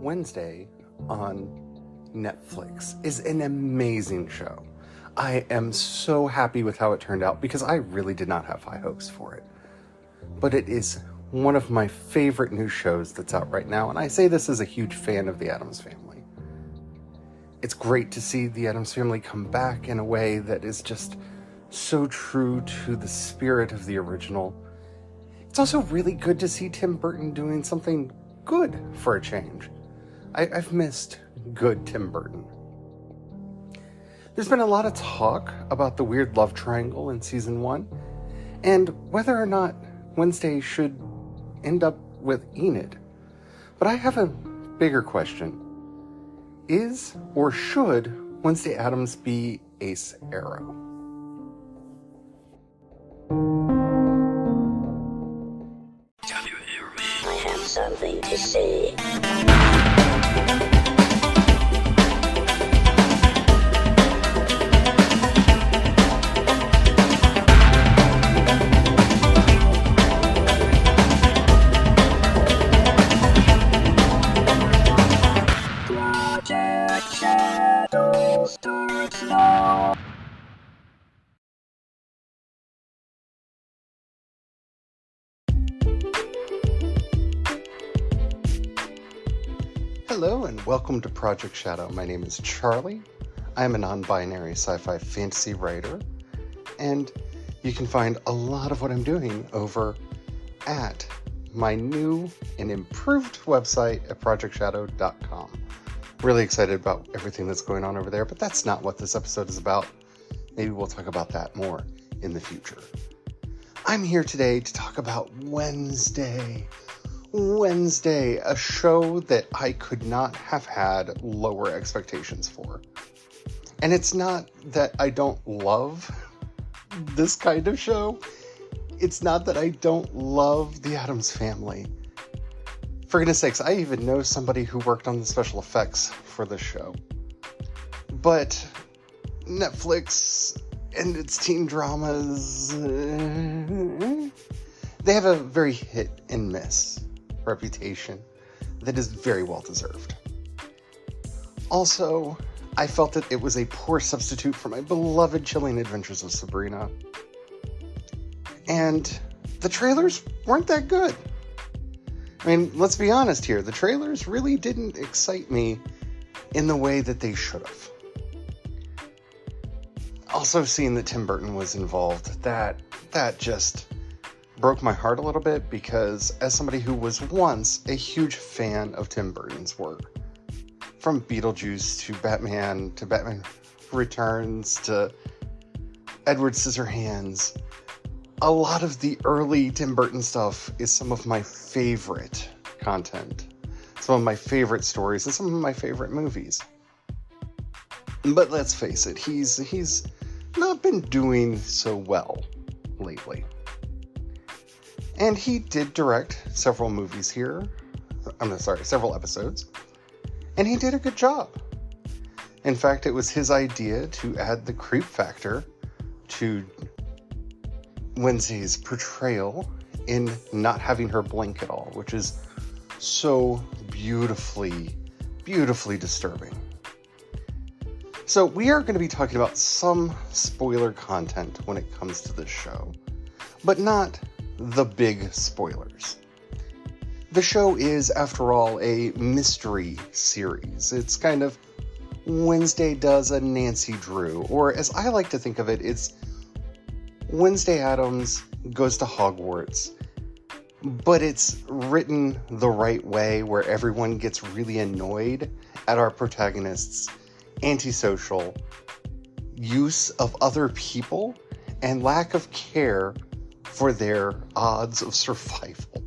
Wednesday on Netflix is an amazing show. I am so happy with how it turned out because I really did not have high hopes for it. But it is one of my favorite new shows that's out right now, and I say this as a huge fan of the Addams Family. It's great to see the Addams Family come back in a way that is just so true to the spirit of the original. It's also really good to see Tim Burton doing something good for a change. I've missed good Tim Burton. There's been a lot of talk about the weird love triangle in season 1, and whether or not Wednesday should end up with Enid. But I have a bigger question. Is or should Wednesday Addams be Ace Arrow? I have something to say. Project Shadow starts now. Hello and welcome to Project Shadow. My name is Charlie. I am a non-binary sci-fi fantasy writer, and you can find a lot of what I'm doing over at my new and improved website at projectshadow.com. Really excited about everything that's going on over there, but that's not what this episode is about. Maybe we'll talk about that more in the future. I'm here today to talk about Wednesday, a show that I could not have had lower expectations for. And it's not that I don't love this kind of show. It's not that I don't love the Addams Family. For goodness sakes, I even know somebody who worked on the special effects for this show. But Netflix and its teen dramas, they have a very hit and miss reputation that is very well deserved. Also, I felt that it was a poor substitute for my beloved Chilling Adventures of Sabrina. And the trailers weren't that good. I mean, let's be honest here, the trailers really didn't excite me in the way that they should have. Also, seeing that Tim Burton was involved, that just broke my heart a little bit, because as somebody who was once a huge fan of Tim Burton's work, from Beetlejuice to Batman Returns to Edward Scissorhands, a lot of the early Tim Burton stuff is some of my favorite content, some of my favorite stories, and some of my favorite movies. But let's face it, he's not been doing so well lately. And he did direct several movies here. Several episodes. And he did a good job. In fact, it was his idea to add the creep factor to Wednesday's portrayal in not having her blink at all, which is so beautifully disturbing. So we are going to be talking about some spoiler content when it comes to this show, but not the big spoilers. The show is, after all, a mystery series. It's kind of Wednesday does a Nancy Drew, or as I like to think of it, it's Wednesday Addams goes to Hogwarts, but it's written the right way, where everyone gets really annoyed at our protagonist's antisocial use of other people and lack of care for their odds of survival.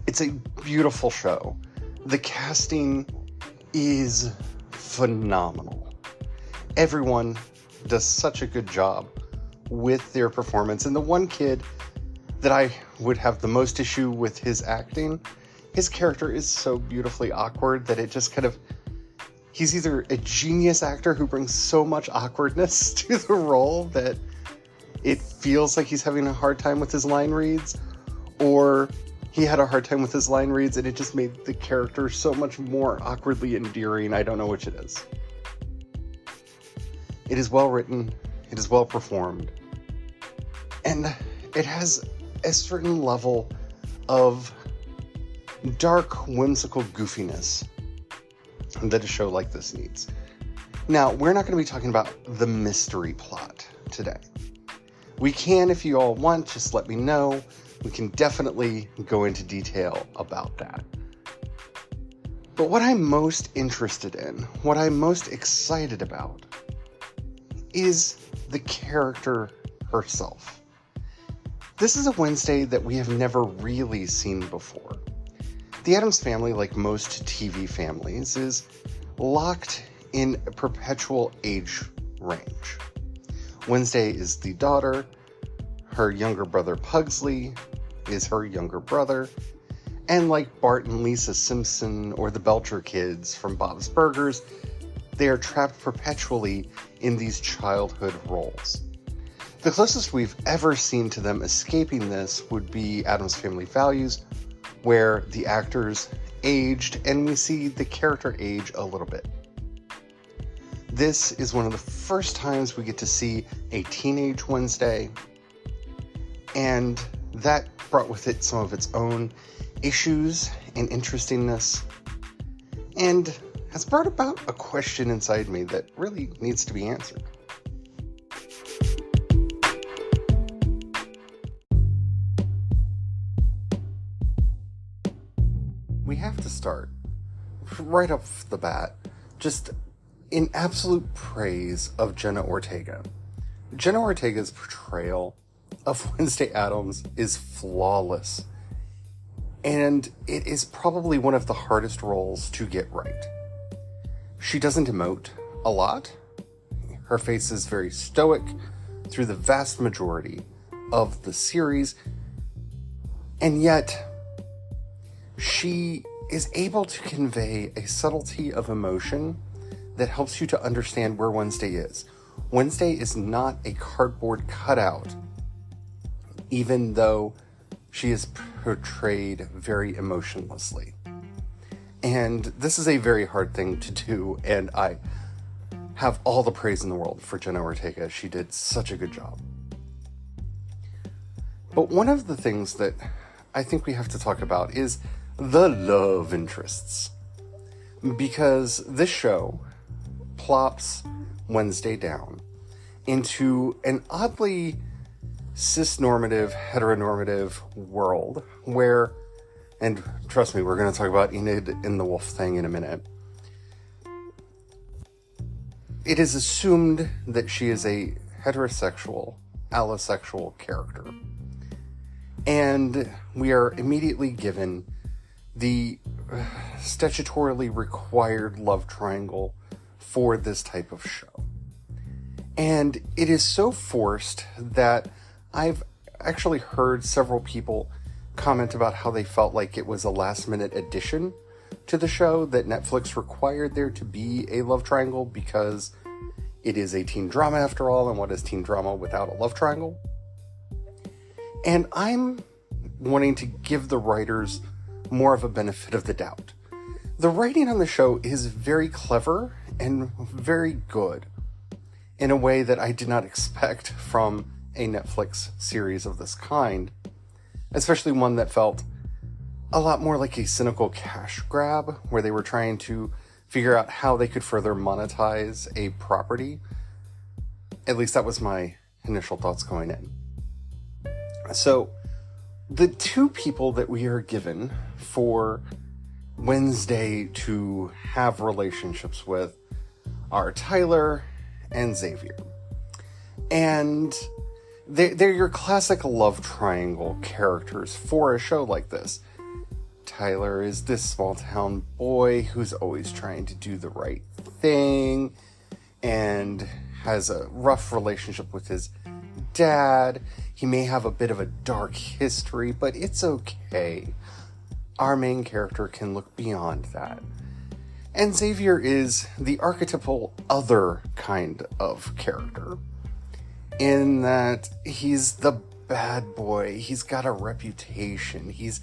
It's a beautiful show. The casting is phenomenal. Everyone does such a good job with their performance. And the one kid that I would have the most issue with his acting, his character is so beautifully awkward that it just kind of, he's either a genius actor who brings so much awkwardness to the role that it feels like he's having a hard time with his line reads, or he had a hard time with his line reads, and it just made the character so much more awkwardly endearing. I don't know which it is. It is well written, it is well performed, and it has a certain level of dark, whimsical goofiness that a show like this needs. Now, we're not going to be talking about the mystery plot today. We can, if you all want, just let me know. We can definitely go into detail about that. But what I'm most interested in, what I'm most excited about, is the character herself. This is a Wednesday that we have never really seen before. The Addams family, like most TV families, is locked in a perpetual age range. Wednesday is the daughter, her younger brother Pugsley is her younger brother, and like Bart and Lisa Simpson or the Belcher kids from Bob's Burgers, they are trapped perpetually in these childhood roles. The closest we've ever seen to them escaping this would be Addams Family Values, where the actors aged and we see the character age a little bit. This is one of the first times we get to see a teenage Wednesday, and that brought with it some of its own issues and interestingness, and has brought about a question inside me that really needs to be answered. We have to start right off the bat just in absolute praise of Jenna Ortega. Jenna Ortega's portrayal of Wednesday Addams is flawless, and it is probably one of the hardest roles to get right. She doesn't emote a lot. Her face is very stoic through the vast majority of the series, and yet she is able to convey a subtlety of emotion that helps you to understand where Wednesday is. Wednesday is not a cardboard cutout, even though she is portrayed very emotionlessly. And this is a very hard thing to do, and I have all the praise in the world for Jenna Ortega. She did such a good job. But one of the things that I think we have to talk about is the love interests. Because this show plops Wednesday down into an oddly cis-normative, heteronormative world where, and trust me, we're going to talk about Enid and the wolf thing in a minute, it is assumed that she is a heterosexual, allosexual character. And we are immediately given the statutorily required love triangle for this type of show. And it is so forced that I've actually heard several people comment about how they felt like it was a last-minute addition to the show, that Netflix required there to be a love triangle because it is a teen drama after all, and what is teen drama without a love triangle? And I'm wanting to give the writers more of a benefit of the doubt. The writing on the show is very clever and very good in a way that I did not expect from a Netflix series of this kind, especially one that felt a lot more like a cynical cash grab, where they were trying to figure out how they could further monetize a property. At least that was my initial thoughts going in. So, the two people that we are given for Wednesday to have relationships with are Tyler and Xavier. And they're your classic love triangle characters for a show like this. Tyler is this small town boy who's always trying to do the right thing and has a rough relationship with his dad. He may have a bit of a dark history, but it's okay. Our main character can look beyond that. And Xavier is the archetypal other kind of character, in that he's the bad boy. He's got a reputation. He's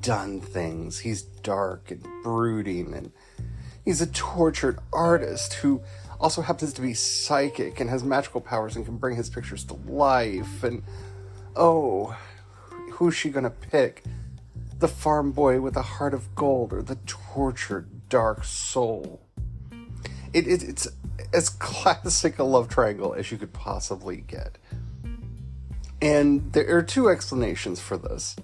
done things. He's dark and brooding, and he's a tortured artist who also happens to be psychic and has magical powers and can bring his pictures to life. And oh, who's she gonna pick? The farm boy with a heart of gold or the tortured dark soul? It's as classic a love triangle as you could possibly get. And there are two explanations for this.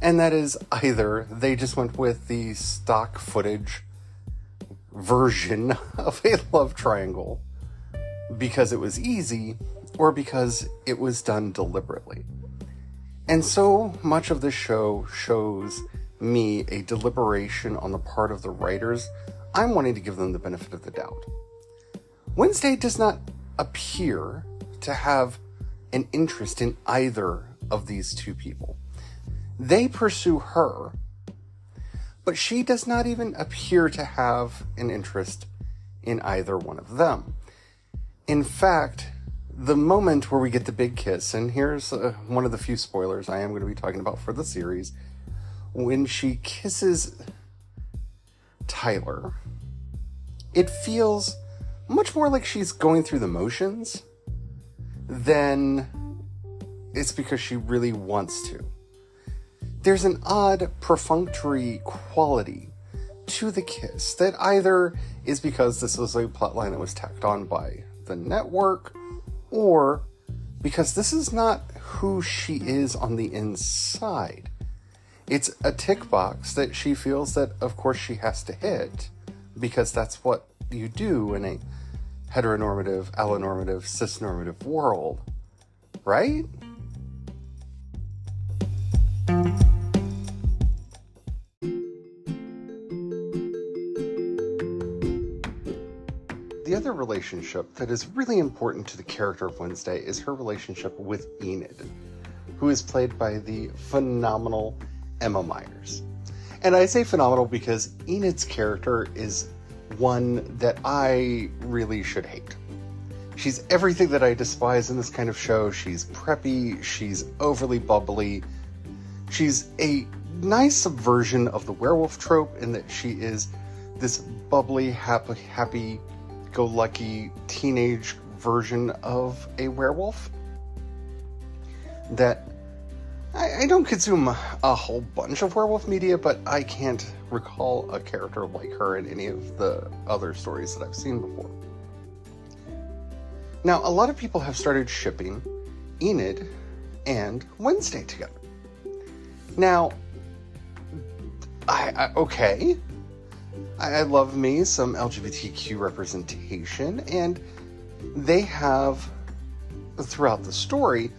And that is either they just went with the stock footage version of a love triangle because it was easy, or because it was done deliberately. And so much of this show shows me a deliberation on the part of the writers. I'm wanting to give them the benefit of the doubt. Wednesday does not appear to have an interest in either of these two people. They pursue her, but she does not even appear to have an interest in either one of them. In fact, the moment where we get the big kiss, and here's one of the few spoilers I am going to be talking about for the series, when she kisses Tyler, it feels much more like she's going through the motions than it's because she really wants to. There's an odd, perfunctory quality to the kiss that either is because this was a plotline that was tacked on by the network, or because this is not who she is on the inside. It's a tick box that she feels that, of course, she has to hit, because that's what you do in a heteronormative, allonormative, cisnormative world, right? The other relationship that is really important to the character of Wednesday is her relationship with Enid, who is played by the phenomenal Emma Myers. And I say phenomenal because Enid's character is one that I really should hate. She's everything that I despise in this kind of show. She's preppy, she's overly bubbly, she's a nice subversion of the werewolf trope in that she is this bubbly, happy-go-lucky teenage version of a werewolf that I don't consume a whole bunch of werewolf media, but I can't recall a character like her in any of the other stories that I've seen before. Now, a lot of people have started shipping Enid and Wednesday together. Now, I love me some LGBTQ representation, and they have, throughout the story,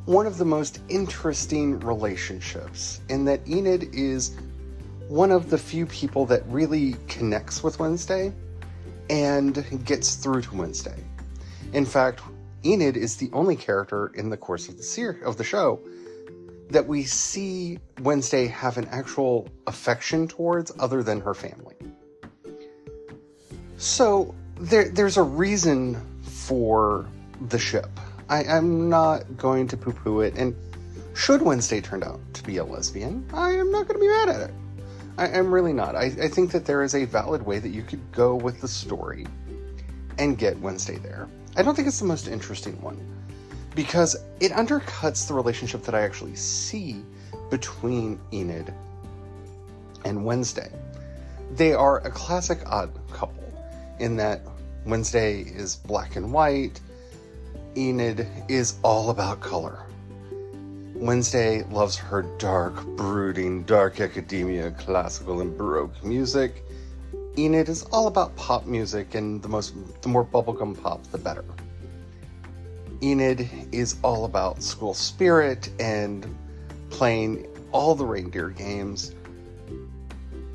one of the most interesting relationships, in that Enid is one of the few people that really connects with Wednesday and gets through to Wednesday. In fact, Enid is the only character in the course of the show that we see Wednesday have an actual affection towards other than her family. So there's a reason for the ship. I'm not going to poo-poo it, and should Wednesday turn out to be a lesbian, I am not going to be mad at it. I'm really not. I think that there is a valid way that you could go with the story and get Wednesday there. I don't think it's the most interesting one, because it undercuts the relationship that I actually see between Enid and Wednesday. They are a classic odd couple, in that Wednesday is black and white, Enid is all about color. Wednesday loves her dark, brooding, dark academia, classical and baroque music. Enid is all about pop music, and the more bubblegum pop, the better. Enid is all about school spirit and playing all the reindeer games.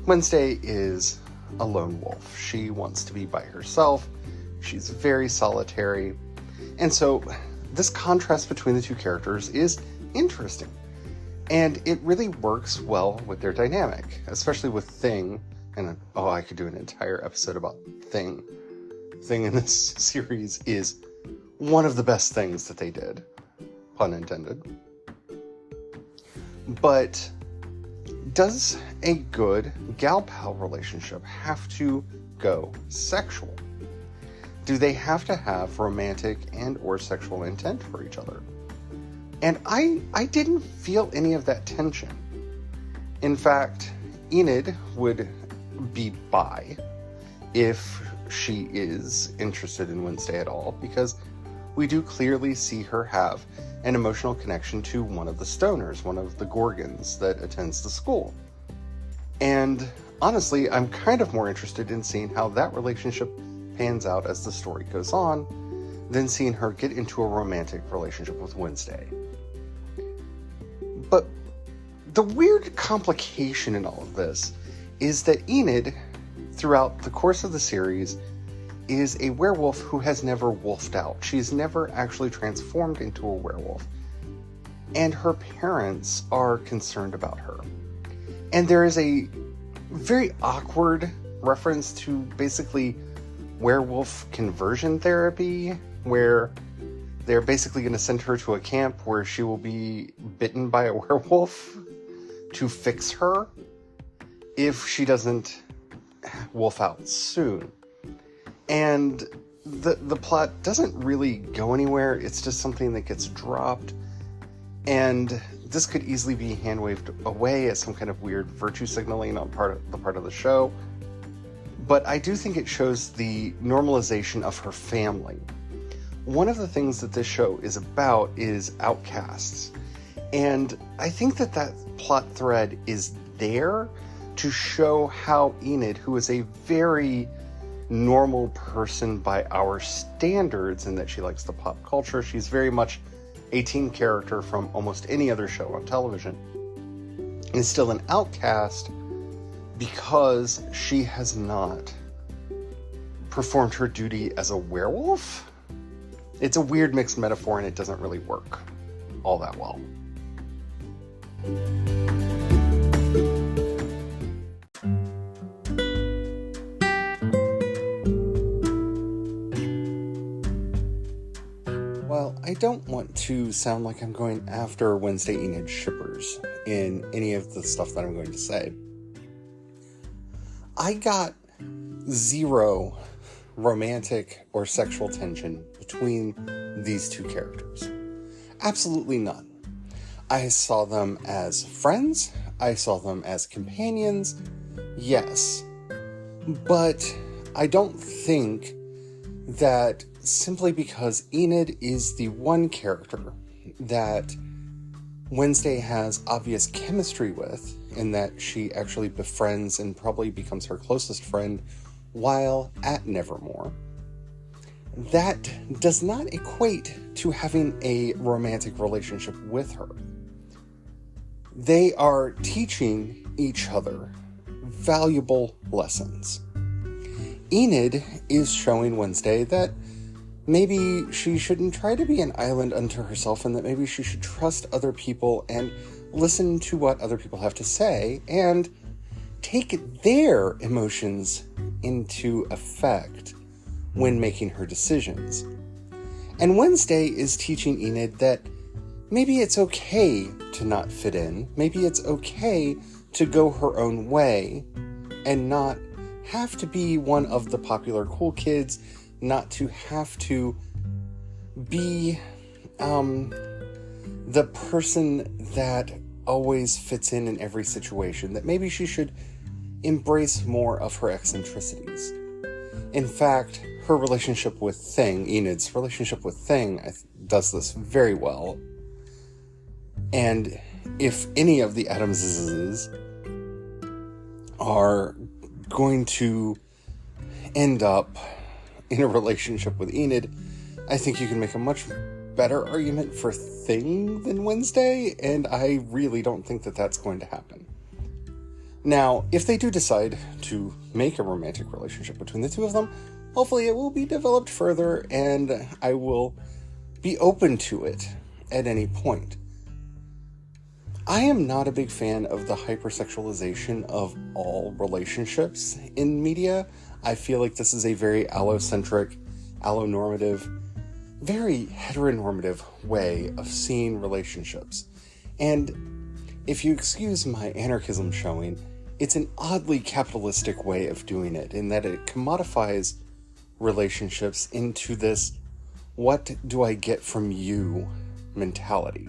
Wednesday is a lone wolf. She wants to be by herself. She's very solitary. And so this contrast between the two characters is interesting. And it really works well with their dynamic, especially with Thing. And I could do an entire episode about Thing. Thing in this series is one of the best things that they did. Pun intended. But does a good gal-pal relationship have to go sexual? Do they have to have romantic and or sexual intent for each other? And I didn't feel any of that tension. In fact, Enid would be bi if she is interested in Wednesday at all, because we do clearly see her have an emotional connection to one of the stoners, one of the Gorgons that attends the school. And honestly, I'm kind of more interested in seeing how that relationship pans out as the story goes on than seeing her get into a romantic relationship with Wednesday. But the weird complication in all of this is that Enid, throughout the course of the series, is a werewolf who has never wolfed out. She's never actually transformed into a werewolf. And her parents are concerned about her. And there is a very awkward reference to basically werewolf conversion therapy, where they're basically going to send her to a camp where she will be bitten by a werewolf to fix her if she doesn't wolf out soon. And the plot doesn't really go anywhere. It's just something that gets dropped. And this could easily be hand-waved away as some kind of weird virtue signaling on the part of the show. But I do think it shows the normalization of her family. One of the things that this show is about is outcasts. And I think that plot thread is there to show how Enid, who is a very normal person by our standards, and that she likes the pop culture, she's very much a teen character from almost any other show on television, is still an outcast because she has not performed her duty as a werewolf. It's a weird mixed metaphor, and it doesn't really work all that well. Well, I don't want to sound like I'm going after Wednesday Enid shippers in any of the stuff that I'm going to say. I got zero romantic or sexual tension between these two characters. Absolutely none. I saw them as friends. I saw them as companions. Yes. But I don't think that simply because Enid is the one character that Wednesday has obvious chemistry with, in that she actually befriends and probably becomes her closest friend while at Nevermore, that does not equate to having a romantic relationship with her. They are teaching each other valuable lessons. Enid is showing Wednesday that maybe she shouldn't try to be an island unto herself, and that maybe she should trust other people and listen to what other people have to say and take their emotions into effect when making her decisions. And Wednesday is teaching Enid that maybe it's okay to not fit in. Maybe it's okay to go her own way and not have to be one of the popular cool kids, not to have to be the person that always fits in every situation, that maybe she should embrace more of her eccentricities. In fact, her relationship with Thing, Enid's relationship with Thing, does this very well. And if any of the Addamses are going to end up in a relationship with Enid, I think you can make a much better argument for Thing than Wednesday, and I really don't think that that's going to happen. Now, if they do decide to make a romantic relationship between the two of them, hopefully it will be developed further, and I will be open to it at any point. I am not a big fan of the hypersexualization of all relationships in media. I feel like this is a very allocentric, allonormative, very heteronormative way of seeing relationships. And if you excuse my anarchism showing, it's an oddly capitalistic way of doing it, in that it commodifies relationships into this what do I get from you mentality.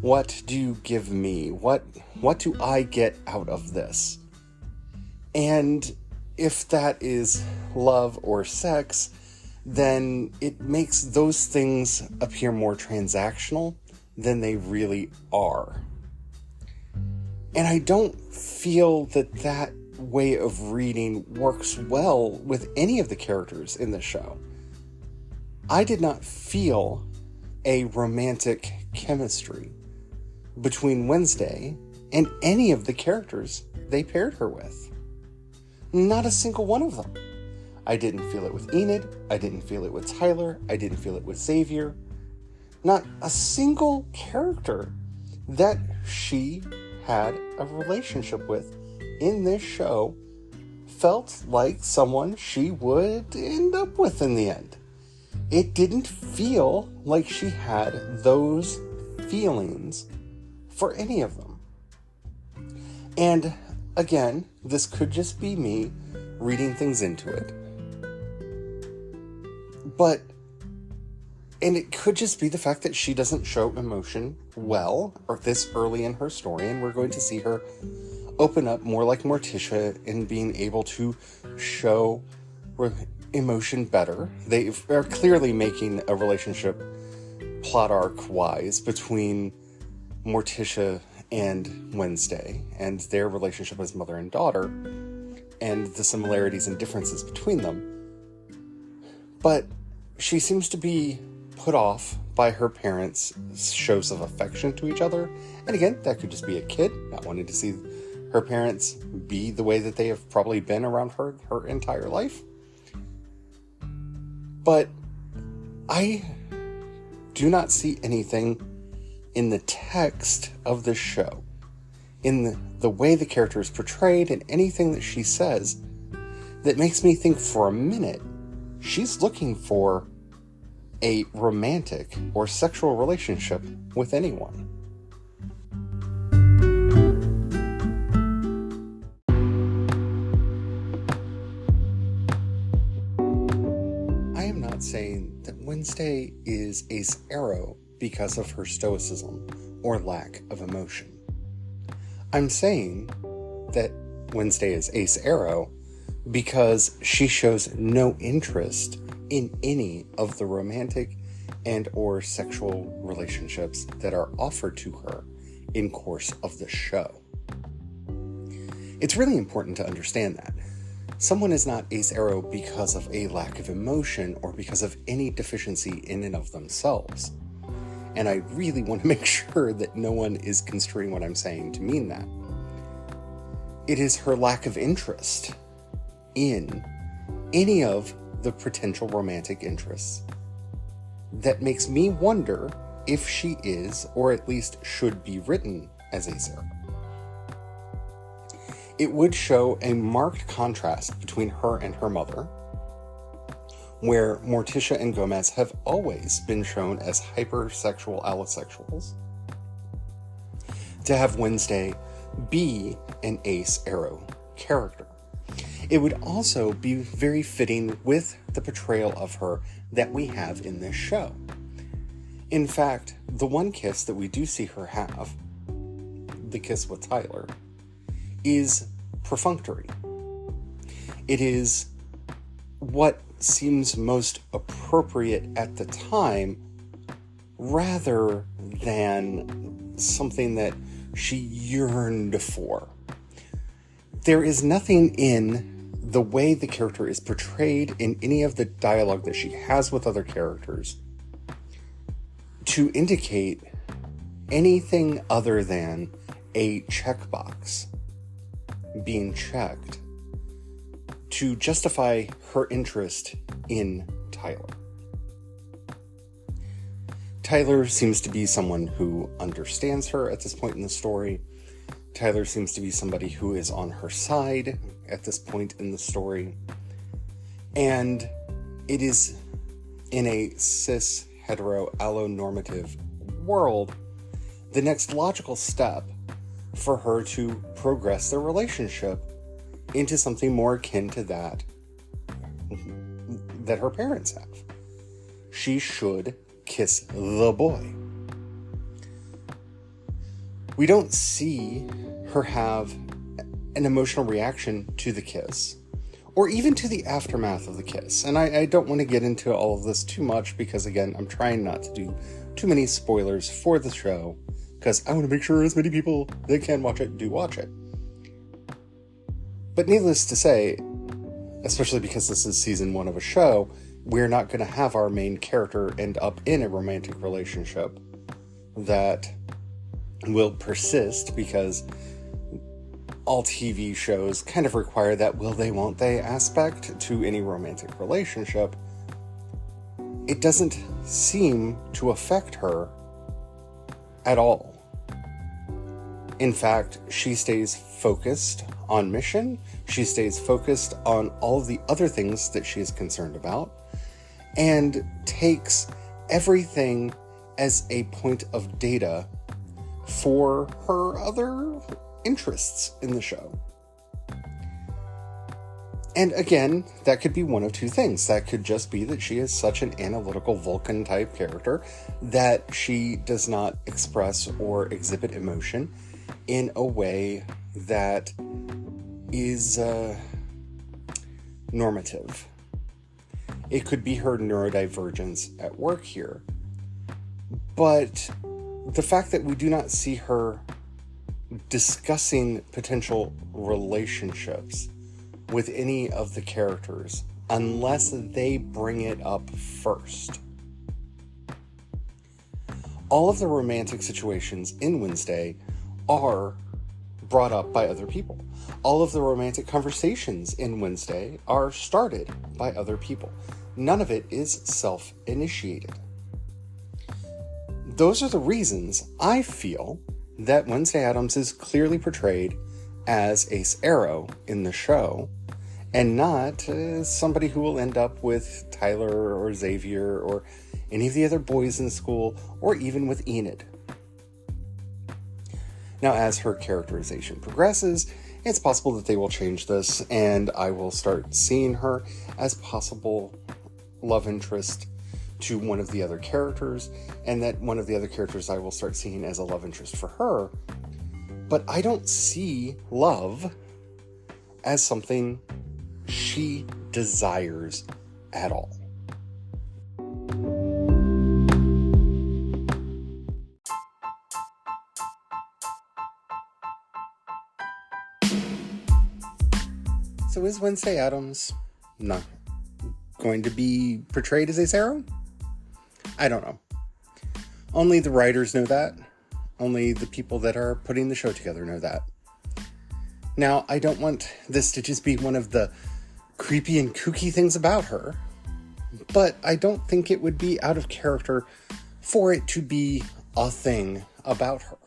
What do you give me? What do I get out of this? And if that is love or sex, then it makes those things appear more transactional than they really are. And I don't feel that way of reading works well with any of the characters in the show. I did not feel a romantic chemistry between Wednesday and any of the characters they paired her with. Not a single one of them. I didn't feel it with Enid. I didn't feel it with Tyler. I didn't feel it with Xavier. Not a single character that she had a relationship with in this show felt like someone she would end up with in the end. It didn't feel like she had those feelings for any of them. And again, this could just be me reading things into it. And it could just be the fact that she doesn't show emotion well, or this early in her story, and we're going to see her open up more like Morticia in being able to show emotion better. They are clearly making a relationship plot arc-wise between Morticia and Wednesday, and their relationship as mother and daughter, and the similarities and differences between them. But she seems to be put off by her parents' shows of affection to each other. And again, that could just be a kid not wanting to see her parents be the way that they have probably been around her entire life. But I do not see anything in the text of the show, in the way the character is portrayed and anything that she says, that makes me think for a minute she's looking for a romantic or sexual relationship with anyone. I am not saying that Wednesday is ace arrow because of her stoicism or lack of emotion. I'm saying that Wednesday is ace arrow because she shows no interest in any of the romantic and or sexual relationships that are offered to her in course of the show. It's really important to understand that. Someone is not ace arrow because of a lack of emotion or because of any deficiency in and of themselves. And I really want to make sure that no one is construing what I'm saying to mean that. It is her lack of interest in any of the potential romantic interests that makes me wonder if she is, or at least should be written as ace arrow. It would show a marked contrast between her and her mother, where Morticia and Gomez have always been shown as hypersexual allosexuals, to have Wednesday be an ace arrow character. It would also be very fitting with the portrayal of her that we have in this show. In fact, the one kiss that we do see her have, the kiss with Tyler, is perfunctory. It is what seems most appropriate at the time, rather than something that she yearned for. There is nothing in the way the character is portrayed in any of the dialogue that she has with other characters to indicate anything other than a checkbox being checked to justify her interest in Tyler. Tyler seems to be someone who understands her at this point in the story. Tyler seems to be somebody who is on her side at this point in the story. And it is in a cis, hetero, allonormative world, the next logical step for her to progress their relationship into something more akin to that her parents have. She should kiss the boy. We don't see her have an emotional reaction to the kiss, or even to the aftermath of the kiss. And I don't want to get into all of this too much because, again, I'm trying not to do too many spoilers for the show, because I want to make sure as many people that can watch it do watch it. But needless to say, especially because this is season 1 of a show, we're not going to have our main character end up in a romantic relationship that will persist, because all TV shows kind of require that will they, won't they aspect to any romantic relationship. It doesn't seem to affect her at all. In fact, she stays focused on mission. She stays focused on all of the other things that she is concerned about, and takes everything as a point of data for her other interests in the show. And again, that could be one of two things. That could just be that she is such an analytical Vulcan type character that she does not express or exhibit emotion in a way that is normative. It could be her neurodivergence at work here. But the fact that we do not see her discussing potential relationships with any of the characters unless they bring it up first. All of the romantic situations in Wednesday are brought up by other people. All of the romantic conversations in Wednesday are started by other people. None of it is self-initiated. Those are the reasons I feel that Wednesday Addams is clearly portrayed as Ace Arrow in the show, and not somebody who will end up with Tyler or Xavier or any of the other boys in school, or even with Enid. Now, as her characterization progresses, it's possible that they will change this, and I will start seeing her as possible love interest to one of the other characters, and that one of the other characters I will start seeing as a love interest for her. But I don't see love as something she desires at all. So is Wednesday Addams not going to be portrayed as Ace Arrow? I don't know. Only the writers know that. Only the people that are putting the show together know that. Now, I don't want this to just be one of the creepy and kooky things about her, but I don't think it would be out of character for it to be a thing about her.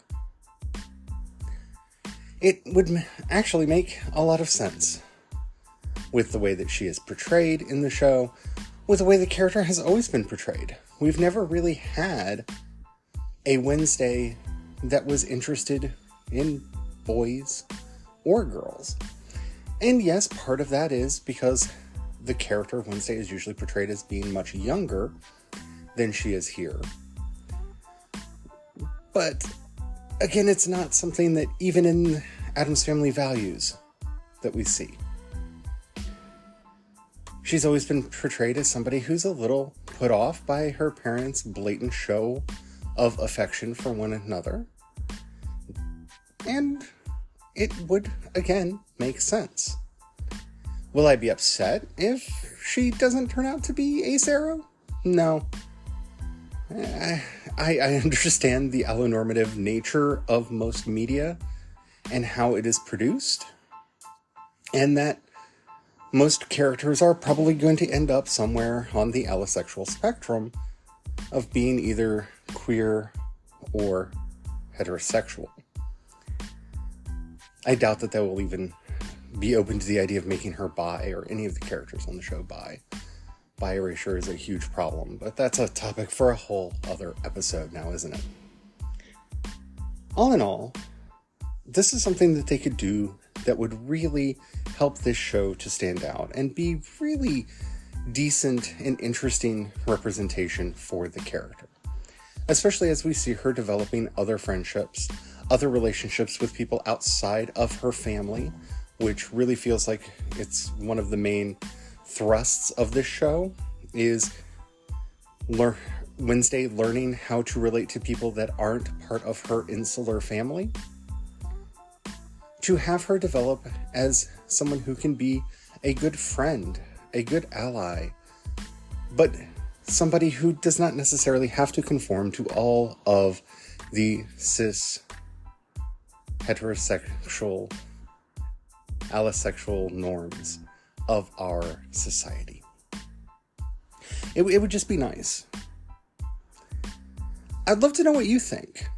It would actually make a lot of sense with the way that she is portrayed in the show, with the way the character has always been portrayed. We've never really had a Wednesday that was interested in boys or girls. And yes, part of that is because the character of Wednesday is usually portrayed as being much younger than she is here. But again, it's not something that even in Addams Family Values that we see. She's always been portrayed as somebody who's a little put off by her parents' blatant show of affection for one another. And it would, again, make sense. Will I be upset if she doesn't turn out to be Ace Arrow? No. I understand the allonormative nature of most media and how it is produced, and that most characters are probably going to end up somewhere on the allosexual spectrum of being either queer or heterosexual. I doubt that they will even be open to the idea of making her bi, or any of the characters on the show bi. Bi erasure is a huge problem, but that's a topic for a whole other episode now, isn't it? All in all, this is something that they could do that would really help this show to stand out and be really decent and interesting representation for the character. Especially as we see her developing other friendships, other relationships with people outside of her family, which really feels like it's one of the main thrusts of this show, is Wednesday learning how to relate to people that aren't part of her insular family. To have her develop as someone who can be a good friend, a good ally, but somebody who does not necessarily have to conform to all of the cis, heterosexual, asexual norms of our society. It would just be nice. I'd love to know what you think.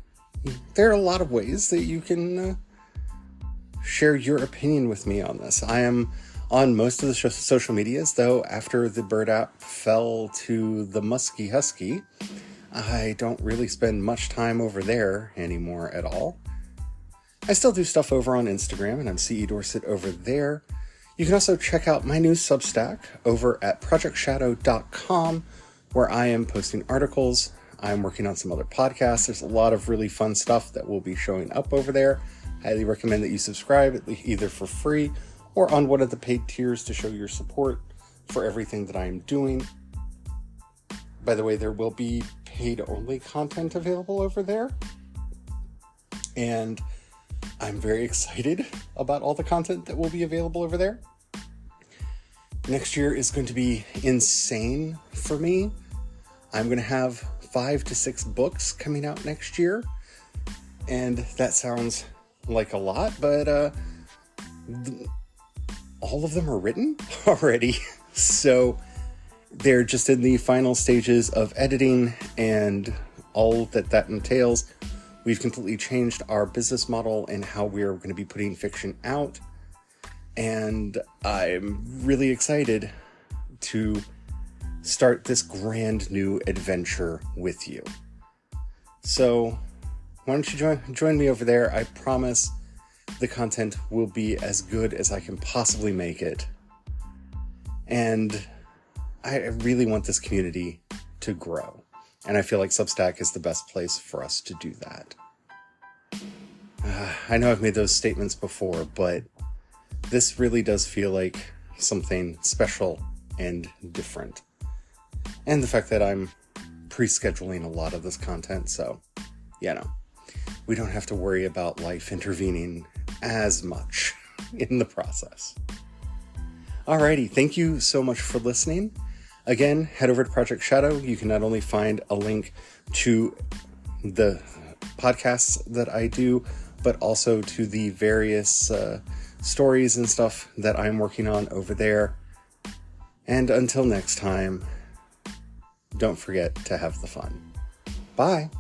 There are a lot of ways that you can share your opinion with me on this. I am on most of the social medias, though after the Bird app fell to the Muskie Husky, I don't really spend much time over there anymore at all. I still do stuff over on Instagram, and I'm CE Dorset over there. You can also check out my new Substack over at projectshadow.com, where I am posting articles. I'm working on some other podcasts. There's a lot of really fun stuff that will be showing up over there. Highly recommend that you subscribe, either for free or on one of the paid tiers to show your support for everything that I'm doing. By the way, there will be paid-only content available over there. And I'm very excited about all the content that will be available over there. Next year is going to be insane for me. I'm going to have 5 to 6 books coming out next year. And that sounds like a lot, but all of them are written already. So they're just in the final stages of editing and all that entails. We've completely changed our business model and how we're going to be putting fiction out. And I'm really excited to start this grand new adventure with you. So why don't you join me over there? I promise the content will be as good as I can possibly make it. And I really want this community to grow. And I feel like Substack is the best place for us to do that. I know I've made those statements before, but this really does feel like something special and different. And the fact that I'm pre-scheduling a lot of this content, so, we don't have to worry about life intervening as much in the process. Alrighty, thank you so much for listening. Again, head over to Project Shadow. You can not only find a link to the podcasts that I do, but also to the various stories and stuff that I'm working on over there. And until next time, don't forget to have the fun. Bye.